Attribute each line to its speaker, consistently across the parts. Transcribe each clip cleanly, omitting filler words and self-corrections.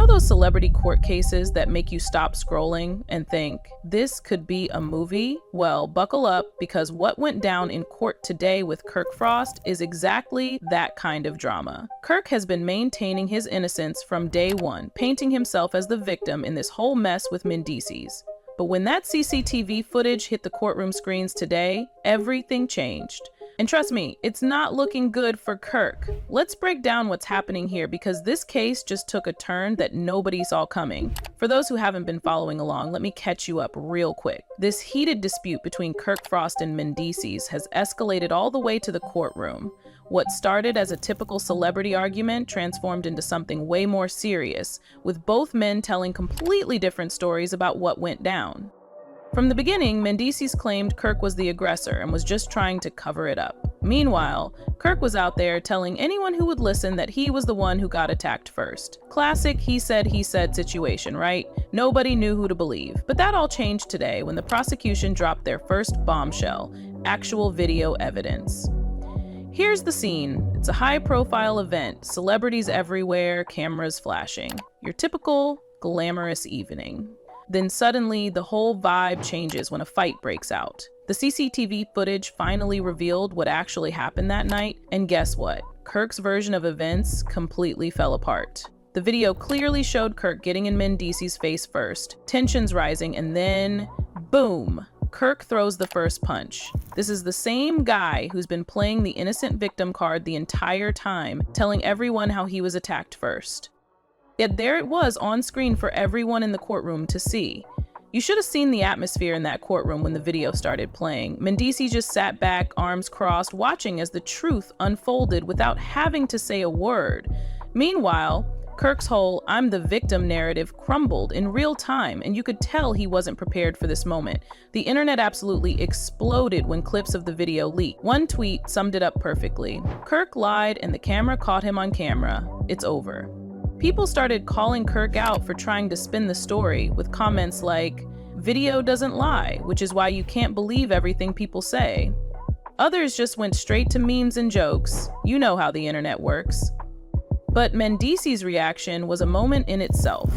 Speaker 1: You know those celebrity court cases that make you stop scrolling and think, this could be a movie? Well, buckle up, because what went down in court today with Kirk Frost is exactly that kind of drama. Kirk has been maintaining his innocence from day one, painting himself as the victim in this whole mess with Mendeecees. But when that CCTV footage hit the courtroom screens today, everything changed. And trust me, it's not looking good for Kirk. Let's break down what's happening here, because this case just took a turn that nobody saw coming. For those who haven't been following along, let me catch you up real quick. This heated dispute between Kirk Frost and Mendeecees has escalated all the way to the courtroom. What started as a typical celebrity argument transformed into something way more serious, with both men telling completely different stories about what went down. From the beginning, Mendeecees claimed Kirk was the aggressor and was just trying to cover it up. Meanwhile, Kirk was out there telling anyone who would listen that he was the one who got attacked first. Classic he said situation, right? Nobody knew who to believe. But that all changed today when the prosecution dropped their first bombshell, actual video evidence. Here's the scene. It's a high-profile event, celebrities everywhere, cameras flashing. Your typical glamorous evening. Then suddenly, the whole vibe changes when a fight breaks out. The CCTV footage finally revealed what actually happened that night, and guess what? Kirk's version of events completely fell apart. The video clearly showed Kirk getting in Mendeecees' face first, tensions rising, and then, boom! Kirk throws the first punch. This is the same guy who's been playing the innocent victim card the entire time, telling everyone how he was attacked first. Yet there it was on screen for everyone in the courtroom to see. You should have seen the atmosphere in that courtroom when the video started playing. Mendeecees just sat back, arms crossed, watching as the truth unfolded without having to say a word. Meanwhile, Kirk's whole "I'm the victim" narrative crumbled in real time, and you could tell he wasn't prepared for this moment. The internet absolutely exploded when clips of the video leaked. One tweet summed it up perfectly. Kirk lied and the camera caught him on camera. It's over. People started calling Kirk out for trying to spin the story with comments like, "Video doesn't lie, which is why you can't believe everything people say." Others just went straight to memes and jokes. You know how the internet works. But Mendeecees' reaction was a moment in itself.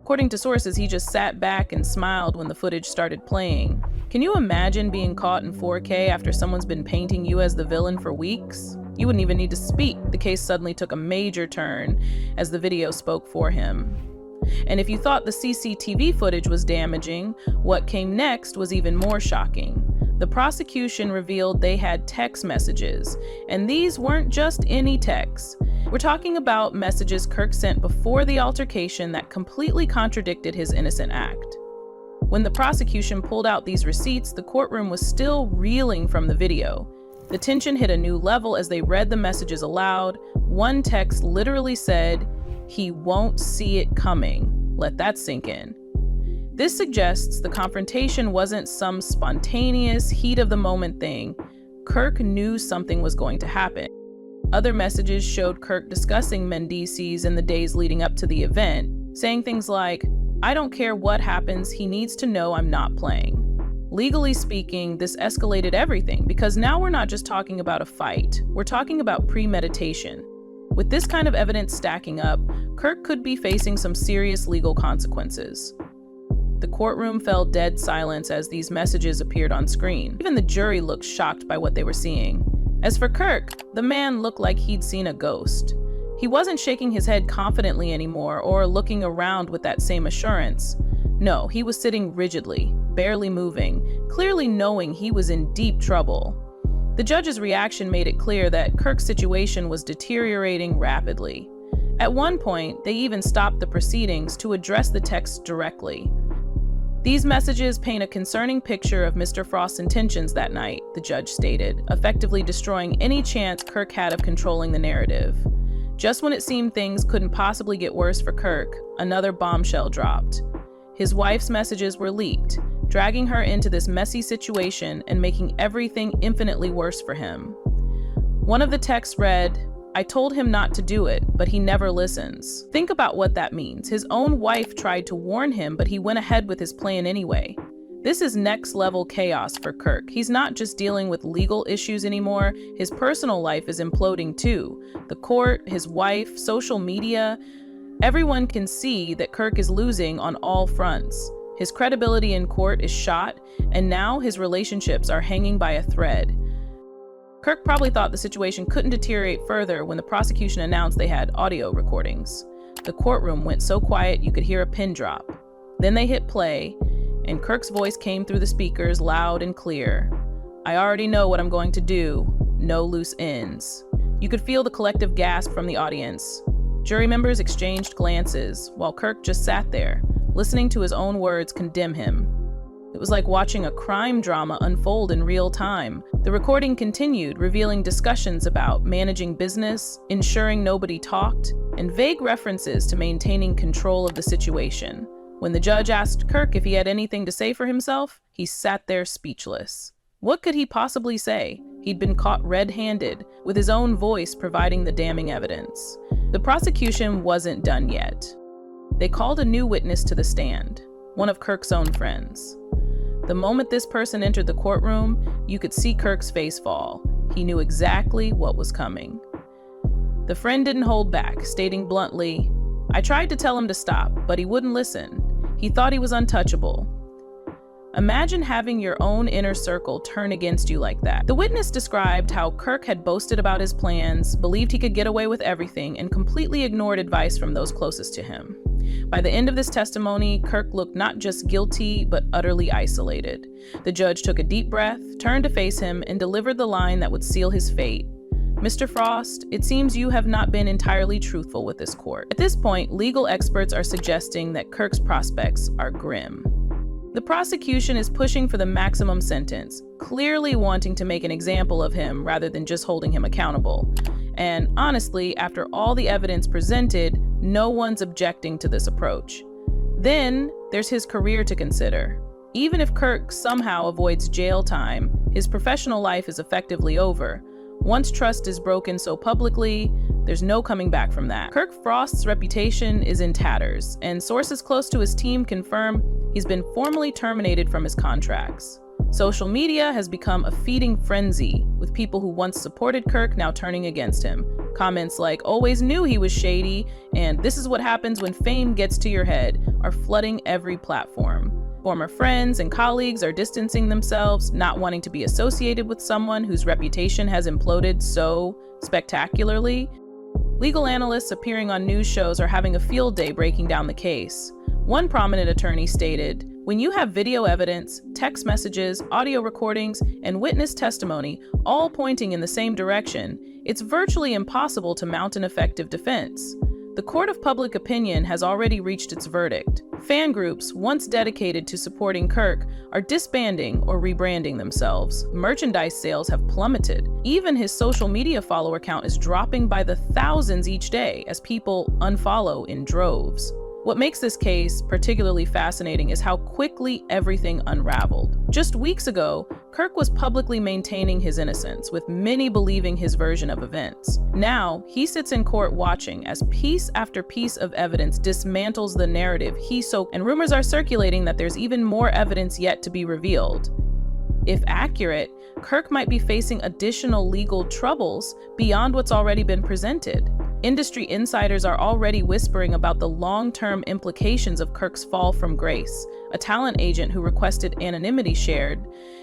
Speaker 1: According to sources, he just sat back and smiled when the footage started playing. Can you imagine being caught in 4K after someone's been painting you as the villain for weeks? You wouldn't even need to speak. The case suddenly took a major turn as the video spoke for him. And if you thought the CCTV footage was damaging, what came next was even more shocking. The prosecution revealed they had text messages, and these weren't just any texts. We're talking about messages Kirk sent before the altercation that completely contradicted his innocent act. When the prosecution pulled out these receipts, the courtroom was still reeling from the video. The tension hit a new level as they read the messages aloud. One text literally said, "He won't see it coming." Let that sink in. This suggests the confrontation wasn't some spontaneous, heat-of-the-moment thing. Kirk knew something was going to happen. Other messages showed Kirk discussing Mendeecees in the days leading up to the event, saying things like, "I don't care what happens, he needs to know I'm not playing." Legally speaking, this escalated everything, because now we're not just talking about a fight, we're talking about premeditation. With this kind of evidence stacking up, Kirk could be facing some serious legal consequences. The courtroom fell dead silence as these messages appeared on screen. Even the jury looked shocked by what they were seeing. As for Kirk, the man looked like he'd seen a ghost. He wasn't shaking his head confidently anymore or looking around with that same assurance. No, he was sitting rigidly, barely moving, clearly knowing he was in deep trouble. The judge's reaction made it clear that Kirk's situation was deteriorating rapidly. At one point, they even stopped the proceedings to address the text directly. These messages paint a concerning picture of Mr. Frost's intentions that night, the judge stated, effectively destroying any chance Kirk had of controlling the narrative. Just when it seemed things couldn't possibly get worse for Kirk, another bombshell dropped. His wife's messages were leaked, dragging her into this messy situation and making everything infinitely worse for him. One of the texts read, "I told him not to do it, but he never listens." Think about what that means. His own wife tried to warn him, but he went ahead with his plan anyway. This is next level chaos for Kirk. He's not just dealing with legal issues anymore, his personal life is imploding too. The court, his wife, social media. Everyone can see that Kirk is losing on all fronts. His credibility in court is shot, and now his relationships are hanging by a thread. Kirk probably thought the situation couldn't deteriorate further when the prosecution announced they had audio recordings. The courtroom went so quiet you could hear a pin drop. Then they hit play, and Kirk's voice came through the speakers loud and clear. "I already know what I'm going to do. No loose ends." You could feel the collective gasp from the audience. Jury members exchanged glances, while Kirk just sat there, listening to his own words condemn him. It was like watching a crime drama unfold in real time. The recording continued, revealing discussions about managing business, ensuring nobody talked, and vague references to maintaining control of the situation. When the judge asked Kirk if he had anything to say for himself, he sat there speechless. What could he possibly say? He'd been caught red-handed, with his own voice providing the damning evidence. The prosecution wasn't done yet. They called a new witness to the stand, one of Kirk's own friends. The moment this person entered the courtroom, you could see Kirk's face fall. He knew exactly what was coming. The friend didn't hold back, stating bluntly, "I tried to tell him to stop, but he wouldn't listen. He thought he was untouchable." Imagine having your own inner circle turn against you like that. The witness described how Kirk had boasted about his plans, believed he could get away with everything, and completely ignored advice from those closest to him. By the end of this testimony, Kirk looked not just guilty, but utterly isolated. The judge took a deep breath, turned to face him, and delivered the line that would seal his fate. "Mr. Frost, it seems you have not been entirely truthful with this court." At this point, legal experts are suggesting that Kirk's prospects are grim. The prosecution is pushing for the maximum sentence, clearly wanting to make an example of him rather than just holding him accountable. And honestly, after all the evidence presented, no one's objecting to this approach. Then there's his career to consider. Even if Kirk somehow avoids jail time, his professional life is effectively over. Once trust is broken so publicly, there's no coming back from that. Kirk Frost's reputation is in tatters, and sources close to his team confirm he's been formally terminated from his contracts. Social media has become a feeding frenzy, with people who once supported Kirk now turning against him. Comments like, "Always knew he was shady," and "This is what happens when fame gets to your head," are flooding every platform. Former friends and colleagues are distancing themselves, not wanting to be associated with someone whose reputation has imploded so spectacularly. Legal analysts appearing on news shows are having a field day breaking down the case. One prominent attorney stated, "When you have video evidence, text messages, audio recordings, and witness testimony all pointing in the same direction, it's virtually impossible to mount an effective defense." The court of public opinion has already reached its verdict. Fan groups, once dedicated to supporting Kirk, are disbanding or rebranding themselves. Merchandise sales have plummeted. Even his social media follower count is dropping by the thousands each day as people unfollow in droves. What makes this case particularly fascinating is how quickly everything unraveled. Just weeks ago, Kirk was publicly maintaining his innocence, with many believing his version of events. Now, he sits in court watching as piece after piece of evidence dismantles the narrative and rumors are circulating that there's even more evidence yet to be revealed. If accurate, Kirk might be facing additional legal troubles beyond what's already been presented. Industry insiders are already whispering about the long-term implications of Kirk's fall from grace. A talent agent who requested anonymity shared,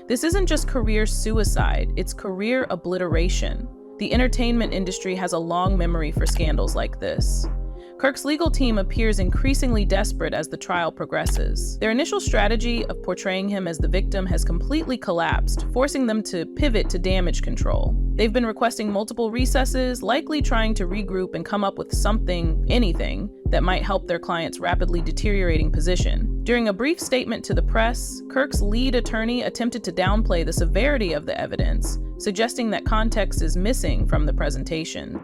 Speaker 1: "This isn't just career suicide, it's career obliteration." The entertainment industry has a long memory for scandals like this. Kirk's legal team appears increasingly desperate as the trial progresses. Their initial strategy of portraying him as the victim has completely collapsed, forcing them to pivot to damage control. They've been requesting multiple recesses, likely trying to regroup and come up with anything, that might help their client's rapidly deteriorating position. During a brief statement to the press, Kirk's lead attorney attempted to downplay the severity of the evidence, suggesting that context is missing from the presentation.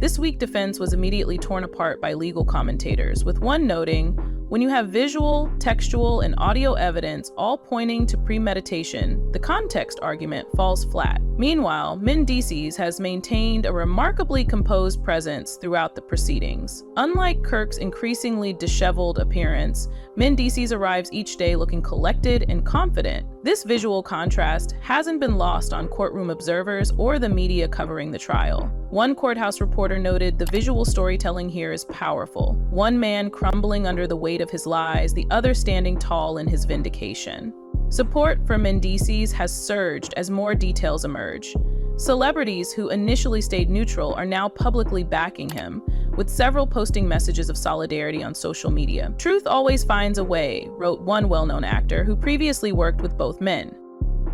Speaker 1: This weak defense was immediately torn apart by legal commentators, with one noting, "When you have visual, textual, and audio evidence all pointing to premeditation, the context argument falls flat." Meanwhile, Mendeecees has maintained a remarkably composed presence throughout the proceedings. Unlike Kirk's increasingly disheveled appearance, Mendeecees arrives each day looking collected and confident, This visual contrast hasn't been lost on courtroom observers or the media covering the trial. One courthouse reporter noted the visual storytelling here is powerful. One man crumbling under the weight of his lies, the other standing tall in his vindication. Support for Mendeecees has surged as more details emerge. Celebrities who initially stayed neutral are now publicly backing him, with several posting messages of solidarity on social media. "Truth always finds a way," wrote one well-known actor who previously worked with both men.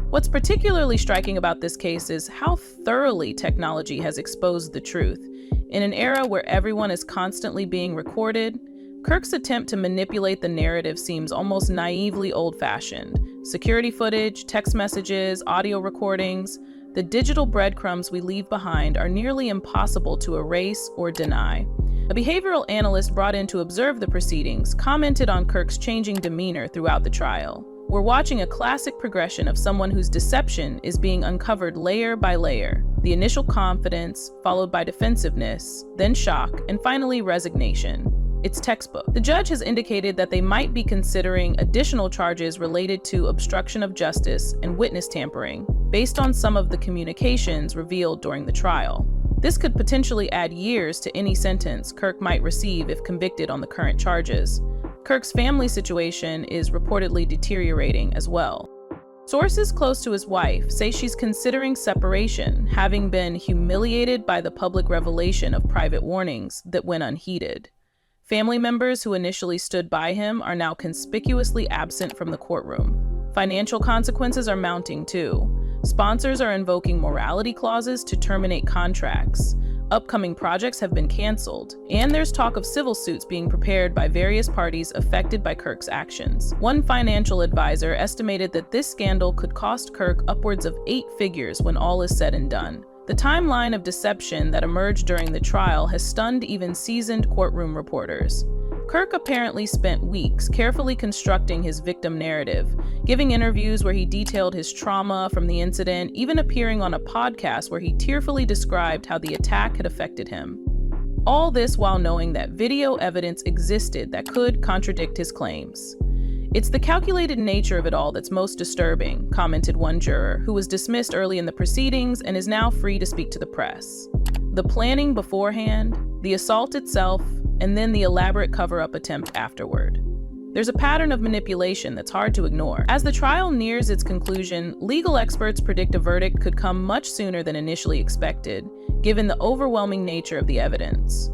Speaker 1: What's particularly striking about this case is how thoroughly technology has exposed the truth. In an era where everyone is constantly being recorded, Kirk's attempt to manipulate the narrative seems almost naively old-fashioned. Security footage, text messages, audio recordings, the digital breadcrumbs we leave behind are nearly impossible to erase or deny. A behavioral analyst brought in to observe the proceedings commented on Kirk's changing demeanor throughout the trial. "We're watching a classic progression of someone whose deception is being uncovered layer by layer. The initial confidence, followed by defensiveness, then shock, and finally resignation. It's textbook." The judge has indicated that they might be considering additional charges related to obstruction of justice and witness tampering, based on some of the communications revealed during the trial. This could potentially add years to any sentence Kirk might receive if convicted on the current charges. Kirk's family situation is reportedly deteriorating as well. Sources close to his wife say she's considering separation, having been humiliated by the public revelation of private warnings that went unheeded. Family members who initially stood by him are now conspicuously absent from the courtroom. Financial consequences are mounting too. Sponsors are invoking morality clauses to terminate contracts. Upcoming projects have been canceled, and there's talk of civil suits being prepared by various parties affected by Kirk's actions. One financial advisor estimated that this scandal could cost Kirk upwards of 8 figures when all is said and done. The timeline of deception that emerged during the trial has stunned even seasoned courtroom reporters. Kirk apparently spent weeks carefully constructing his victim narrative, giving interviews where he detailed his trauma from the incident, even appearing on a podcast where he tearfully described how the attack had affected him. All this while knowing that video evidence existed that could contradict his claims. "It's the calculated nature of it all that's most disturbing," commented one juror, who was dismissed early in the proceedings and is now free to speak to the press. "The planning beforehand, the assault itself, and then the elaborate cover-up attempt afterward. There's a pattern of manipulation that's hard to ignore." As the trial nears its conclusion, legal experts predict a verdict could come much sooner than initially expected, given the overwhelming nature of the evidence.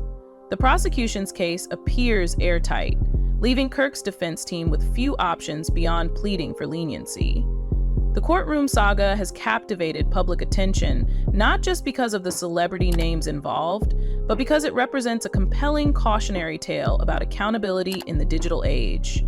Speaker 1: The prosecution's case appears airtight, leaving Kirk's defense team with few options beyond pleading for leniency. The courtroom saga has captivated public attention, not just because of the celebrity names involved, but because it represents a compelling cautionary tale about accountability in the digital age.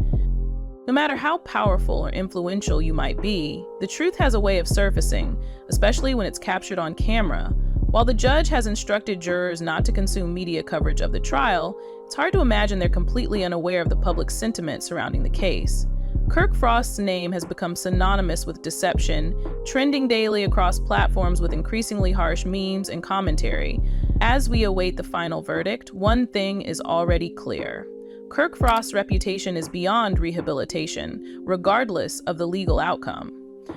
Speaker 1: No matter how powerful or influential you might be, the truth has a way of surfacing, especially when it's captured on camera. While the judge has instructed jurors not to consume media coverage of the trial, it's hard to imagine they're completely unaware of the public sentiment surrounding the case. Kirk Frost's name has become synonymous with deception, trending daily across platforms with increasingly harsh memes and commentary. As we await the final verdict, one thing is already clear. Kirk Frost's reputation is beyond rehabilitation, regardless of the legal outcome.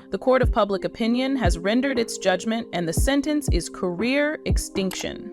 Speaker 1: The court of public opinion has rendered its judgment, and the sentence is career extinction.